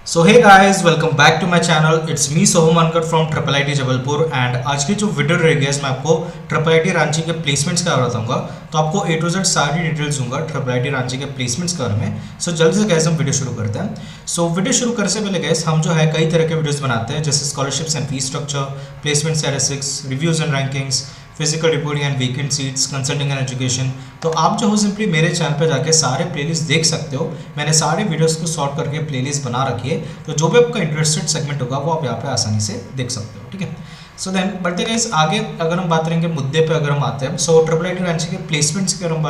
So hey guys, welcome back to my channel. It's me Soham Ankar from triple I T Jabalpur. And आज की जो video रहेगी मैं आपको ट्रिपल आई टी रांची के प्लेसमेंट्स का बताऊंगा। तो आपको ए टू जेड सारी डिटेल्स दूंगा ट्रिपल आई टी रांची के प्लेसमेंट्स के बारे में। सो जल्दी से गैस हम वीडियो शुरू करते हैं। सो वीडियो शुरू करने से पहले गैस हम जो है कई तरह के वीडियोस बनाते हैं, जैसे scholarships and fee structure, placement statistics, reviews and rankings, physical reporting and weekend seats, consulting and education. तो आप जो हो सिंपली मेरे चैनल पे जाके सारे प्लेलिस्ट देख सकते हो। मैंने सारे वीडियोस को सॉर्ट करके प्लेलिस्ट बना रखी है, तो जो भी आपका इंटरेस्टेड सेगमेंट होगा वो आप यहाँ पे आसानी से देख सकते हो। ठीक है, सो देन बढ़ते गाइस आगे। अगर हम बात करेंगे मुद्दे पे, अगर हम आते हैं सो ट्रिपल आई टी रांची के प्लेसमेंट्स की अगर हम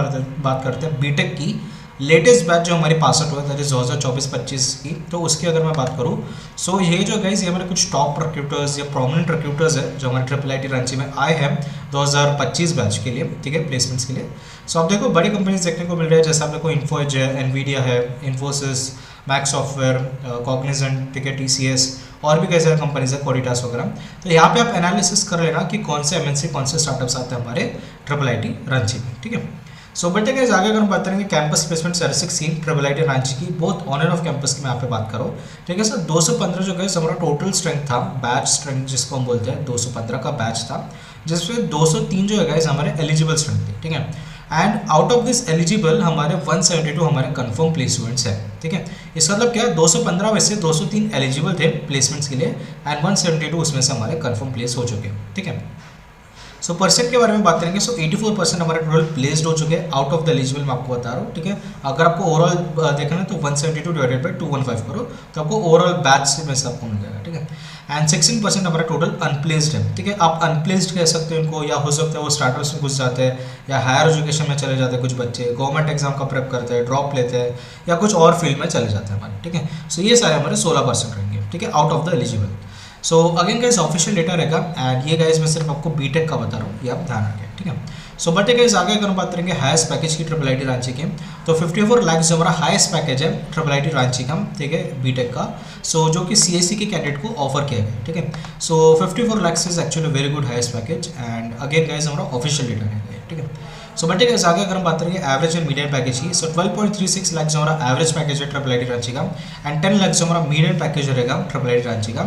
बात करते हैं, बीटेक की लेटेस्ट बैच जो हमारी पास आउट हुआ है 2024-25 की, तो उसकी अगर मैं बात करूँ सो ये जो गाइस ये हमारे कुछ टॉप रिक्रूटर्स या प्रोमिनेंट रिक्रूटर्स है जो हमारे ट्रिपल आई टी रांची में आए हैं 2025 बैच के लिए, ठीक है, प्लेसमेंट्स के लिए। सो आप देखो बड़ी कंपनीज देखने को मिल रही है, जैसे आप देखो इन्फोएज है, एनवीडिया है, इन्फोसिस, मैक्स सॉफ्टवेयर, कॉग्निजेंट, ठीक है, टीसीएस और भी कई सारे कंपनीज है, कोडिटास वगैरह। तो यहाँ पे आप एनालिसिस कर लेना कि कौन से एमएनसी कौन से स्टार्टअप्स आते हैं हमारे ट्रिपल आई टी रांची में। ठीक है, सो बट गाइस आगे अगर हम बात करेंगे campus placement statistics scheme triple I T Ranchi की, बहुत ऑन एंड ऑफ कैंपस की मैं यहाँ पे बात करूँ। ठीक है सर, 215 जो गाइस हमारा टोटल स्ट्रेंथ था, बैच स्ट्रेंथ जिसको हम बोलते हैं, 215 का बैच था, जिसमें 203 जो है गाइस हमारे एलिजिबल स्ट्रेंथ थे। ठीक है, and out of this eligible हमारे 172 हमारे कंफर्म प्लेसमेंट्स है। ठीक है, इसका मतलब क्या है, 215 में से 203 एलिजिबल थे प्लेसमेंट्स के लिए एंड 172 उसमें से हमारे कंफर्म प्लेस हो चुके हैं। ठीक है, सो परसेंट के बारे में बात करेंगे, सो 84% हमारे टोटल प्लेस्ड हो चुके हैं आउट ऑफ द एलिजिबल, मैं आपको बता रहा हूँ। ठीक है, अगर आपको ओवरऑल देखना है तो 172 डिवाइडेड बाई 215 करो तो आपको ओवरऑल बैच में से आपको मिल जाएगा। ठीक है, एंड 16% हमारा टोटल अनप्लेस्ड है। ठीक है, आप अनप्लेस्ड कह सकते हो इनको, या हो सकता है वो स्टार्टअप्स में घुस जाते हैं या हायर एजुकेशन में चले जाते हैं, कुछ बच्चे गवर्नमेंट एग्जाम का प्रेप करते हैं, ड्रॉप लेते हैं या कुछ और फील्ड में चले जाते हैं हमारे। ठीक है, सो ये सारे हमारे 16% रहेंगे। ठीक है, out of the eligible. So again guys official data रहेगा एंड ये गाइस मैं सिर्फ आपको बीटेक का बता रहा हूँ, ये आप ध्यान रखें। ठीक है, सो बट गाइस आगे अगर हम बात करेंगे हाईएस्ट पैकेज की ट्रिपल आई टी रांची के, तो 54 लाख जो हमारा हाईएस्ट पैकेज है ट्रिपल आई टी रांची का, ठीक है, बीटेक का, सो जो कि सीएससी के कैंडिडेट को ऑफर किया गया है। ठीक है, सो 54 lakh is actually very good highest package and again guys हमारा ऑफिशियल डेटा रहेगा। ठीक है, सो बट गाइस आगे अगर हम बात करेंगे एवरेज एंड मीडियम पैकेज की, सो 12.36 लाख जो हमारा एवरेज पैकेज है ट्रिपल आई टी रांची का एंड 10 लाख जो हमारा मीडियम पैकेज रहेगा ट्रिपल आई टी रांची का।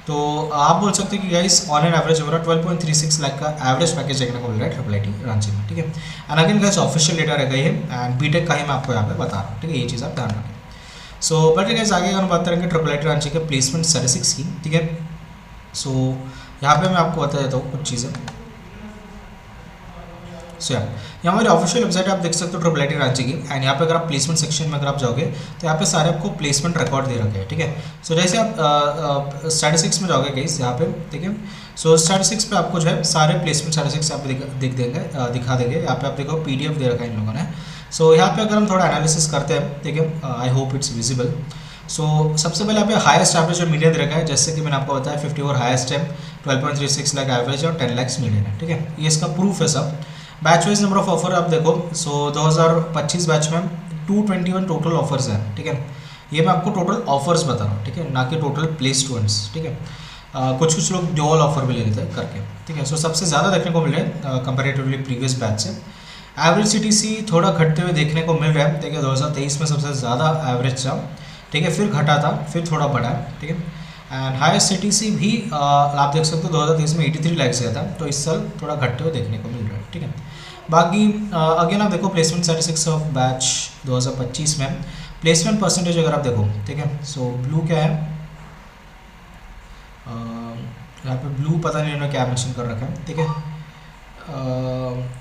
तो आप बोल सकते हैं कि गाइस ऑन एन एवरेज हमारा 12.36 लाख का एवरेज पैकेज देखने को मिल रहा है ट्रिपल आई टी रांची में। ठीक है, and again guys official data रहेगा ये एंड बीटेक का ही मैं आपको यहाँ पे बता रहा हूँ। ठीक है, ये चीज़ आप ध्यान रखें। सो बट गाइस आगे अगर हम बात करेंगे ट्रिपल आई टी रांची के प्लेसमेंट स्टैटिस्टिक्स की, ठीक है, सो यहाँ पे मैं आपको बता देता हूँ कुछ चीज़ें। सो यहाँ हमारी ऑफिशियल वेबसाइट आप देख सकते हो ट्रिपल आई टी रांची की, एंड यहाँ पे अगर आप प्लेसमेंट सेक्शन में अगर आप जाओगे तो यहाँ पे सारे आपको प्लेसमेंट रिकॉर्ड दे रखे हैं। ठीक है, सो जैसे आप स्टैटिस्टिक्स में जाओगे गाइस यहाँ पे, ठीक है, सो स्टैटिस्टिक्स पे आपको जो है सारे प्लेसमेंट स्टैटिस्टिक्स यहाँ पे दिखा देंगे। यहाँ पे आप देखो पीडीएफ दे रखा है इन लोगों ने। सो यहाँ पे अगर हम थोड़ा एनालिसिस करते हैं, ठीक है, आई होप इट्स विजिबल। सो सबसे पहले यहाँ पे हाईएस्ट एवरेज और मीडियम दे रखा है, जैसे कि मैंने आपको बताया 54 हाईएस्ट है, 12.36 लाख एवरेज और 10 लाख मीडियम है। ठीक है, ये इसका प्रूफ है सब। Batch wise number of offer आप देखो, सो 2025 बैच में 221 टोटल ऑफर्स हैं। ठीक है, ये मैं आपको टोटल ऑफर्स बता रहा हूँ, ठीक है, ना कि टोटल प्लेस स्टूडेंट्स। ठीक है, कुछ लोग ड्यूअल ऑफर भी ले लेते हैं करके। ठीक है, सो सबसे ज़्यादा देखने को मिल रहा है कंपेरेटिवली प्रीवियस बैच से। एवरेज सीटीसी थोड़ा घटते हुए देखने को मिल रहा है। ठीक है, 2023 में सबसे ज़्यादा एवरेज था, ठीक है, फिर घटा था, फिर थोड़ा बढ़ा है। ठीक है, एंड हाईएस्ट सीटीसी भी आप देख सकते हो 2023 में 83 लाख से था, तो इस साल थोड़ा घटते हुए देखने को मिल रहा है। ठीक है, बाकी अगेन आप देखो प्लेसमेंट स्टैटिस्टिक्स ऑफ बैच 2025 में प्लेसमेंट परसेंटेज अगर आप देखो, ठीक है, सो ब्लू क्या है, यहाँ पे ब्लू पता नहीं इन्होंने क्या मेंशन कर रखा है। ठीक है,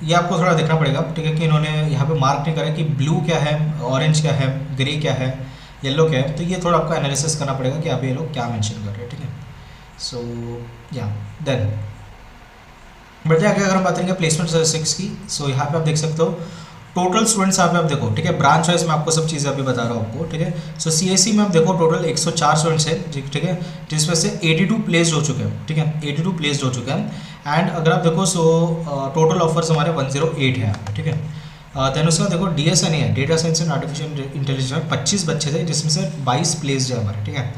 ये आपको थोड़ा देखना पड़ेगा, ठीक है, कि इन्होंने यहाँ पे मार्क नहीं करा कि ब्लू क्या है, ऑरेंज क्या है, ग्रे क्या है, येलो क्या है, तो ये थोड़ा आपको एनालिसिस करना पड़ेगा कि आप ये लोग क्या मेंशन कर रहे हैं। ठीक है, सो या देन बढ़ते आगे अगर हम बात करेंगे प्लेसमेंट स्टैटिस्टिक्स की, सो यहाँ पे आप देख सकते हो टोटल स्टूडेंट्स यहाँ पे आप देखो, ठीक है, ब्रांच वाइज मैं आपको सब चीज़ें अभी बता रहा हूँ आपको। ठीक है, सो सीएससी में आप देखो टोटल 104 स्टूडेंट्स है, ठीक है, जिसमें से 82 प्लेस्ड हो चुके हैं। ठीक है, 82 प्लेस्ड हो चुके हैं एंड अगर आप देखो सो टोटल ऑफर्स हमारे 108 है। ठीक है, देन उसके बाद देखो डीएसएन है, data science and artificial intelligence में 25 बच्चे थे, जिसमें से 22 प्लेस्ड है हमारे। ठीक है,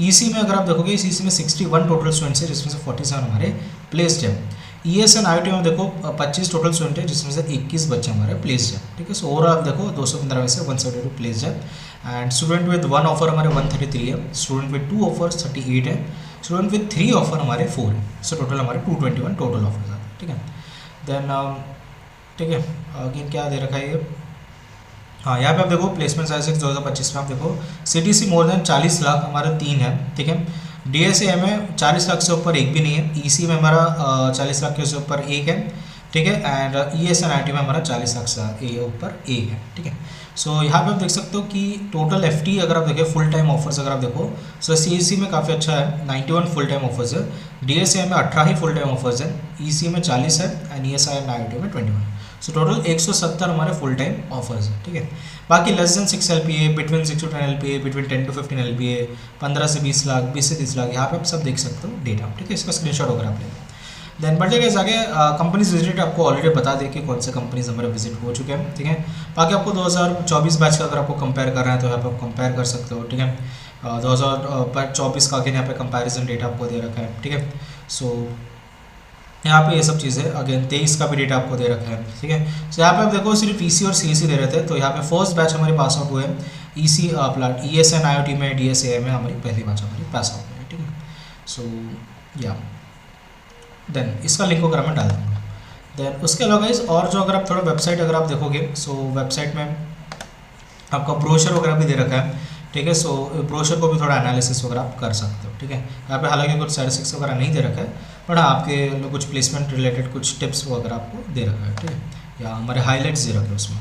ईसी में अगर आप देखोगे ईसी में 61 टोटल स्टूडेंट्स है, जिसमें से 47 हमारे प्लेस्ड है। ईएसएन आईटी में देखो 25 टोटल स्टूडेंट है, जिसमें से 21 बच्चे हमारे प्लेस्ड है। ठीक है, सो ओवरऑल आप देखो 215 में से 172 प्लेस्ड है एंड स्टूडेंट विद 1 ऑफर हमारे 133 है, स्टूडेंट विद 2 ऑफर्स 38 है, स्टूडेंट विद 3 ऑफर हमारे 4 है। सो टोटल हमारे 221 टोटल ऑफर्स आते हैं, ठीक है। देन ठीक है, अगेन क्या दे रखा है ये, हाँ यहाँ पे आप देखो प्लेसमेंट स्टैटिस्टिक्स 2025 में आप देखो CTC मोर देन 40 लाख हमारे 3 है, ठीक है। DSA में 40 लाख से ऊपर एक भी नहीं है, EC में हमारा 40 लाख के ऊपर एक है, ठीक है, एंड ESNIT में हमारा 40 लाख से ऊपर एक है, ठीक है। सो यहाँ पे आप देख सकते हो कि टोटल FT अगर आप देखें फुल टाइम ऑफर्स अगर आप देखो, सो CSC में काफ़ी अच्छा है, 91 फुल टाइम ऑफर्स है, DSA में 18 ही फुल टाइम ऑफर्स है, EC में 40 है, एंड ESNIT में 21। सो टोटल 170 हमारे फुल टाइम ऑफर्स है, ठीक है। बाकी less than 6 LPA, between 6 to 10 LPA, between 10 to 15 LPA, 15 से 20 लाख, 20 से 30 लाख, यहाँ पे आप सब देख सकते हो डेटा, ठीक है। इसका स्क्रीनशॉट वगैरह आप लेंगे। देन बढ़ते गए आगे कंपनीज विजिट आपको ऑलरेडी बता दें कि कौन से कंपनीज हमारे विजिट हो चुके हैं, ठीक है। बाकी आपको 2024 बैच का अगर आपको कंपेयर कर रहे हैं तो यहाँ पे आप कंपेयर कर सकते हो, ठीक है। 2024 का अगेन यहाँ पे कंपैरिजन डेटा आपको दे रखा है, ठीक है। सो यहाँ पे ये सब चीज़ें अगेन 23 का भी डेटा आपको दे रखा है, ठीक है। सो यहाँ पे आप देखो सिर्फ EC और CSC दे रहे थे, तो यहाँ पे फर्स्ट बैच हमारे पास आउट हुए हैं, EC ESNIT में, DSA में हमारी पहली बैच हमारी पास आउट हुई है, ठीक है। सो या देन इसका लिंक वगैरह मैं डाल दूँगा। देन उसके अलावा इस और जो अगर आप थोड़ा वेबसाइट अगर आप देखोगे, सो वेबसाइट में आपका ब्रोशर वगैरह भी दे रखा है, ठीक है। सो ब्रोशर को भी थोड़ा एनालिसिस वगैरह आप कर सकते हो, ठीक है। यहाँ पे हालांकि कुछ स्टैटिस्टिक्स वगैरह नहीं दे रखा है, बट आपके कुछ प्लेसमेंट रिलेटेड कुछ टिप्स वगैरह आपको दे रखा है, ठीक है, या हमारे हाईलाइट्स दे रखे हैं उसमें।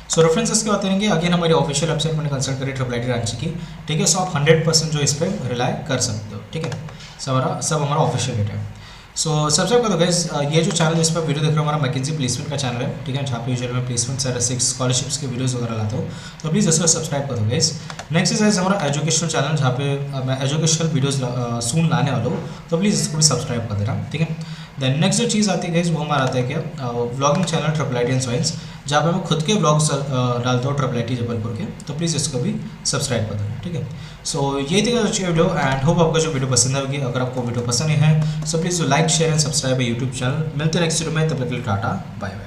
सो रेफरेंसेस की बात करेंगे, अगेन हमारी ऑफिशियल वेबसाइट मैंने कंसल्ट करी IIIT रांची की, ठीक है। सो आप 100% जो इस पर रिलाई कर सकते हो, ठीक है। सब हमारा ऑफिशियल डेटा है। सो सब्सक्राइब कर दो गाइस, ये जो चैनल जिस पर वीडियो देख रहे हो हमारा मैकेंजी प्लेसमेंट का चैनल है, ठीक है, जहाँ पे यूजुअली मैं प्लेसमेंट स्टैटिस्टिक्स स्कॉलरशिप्स के वीडियोस वगैरह लाता हूँ, तो प्लीज़ इसको सब्सक्राइब कर दो गाइस। नेक्स्ट इज हमारा एजुकेशनल चैनल, जहाँ पे मैं एजुकेशनल वीडियोस सून लाने वाला हूँ, तो प्लीज़ इसको भी सब्सक्राइब कर देना, ठीक है। देन नेक्स्ट जो चीज़ आती है गाइस वो हमारा आता है क्या, vlogging channel IIIT and science, जहाँ पे मैं खुद के ब्लॉग्स डालता हूँ IIIT जबलपुर के, तो प्लीज़ इसको भी सब्सक्राइब कर देना, ठीक है। सो ये थी अच्छी वीडियो, एंड होप आपको जो वीडियो पसंद आएगी। अगर आपको वीडियो पसंद है so please like share and subscribe YouTube channel. मिलते हैं नेक्स्ट वीडियो में, तब तक के लिए टाटा बाय बाय।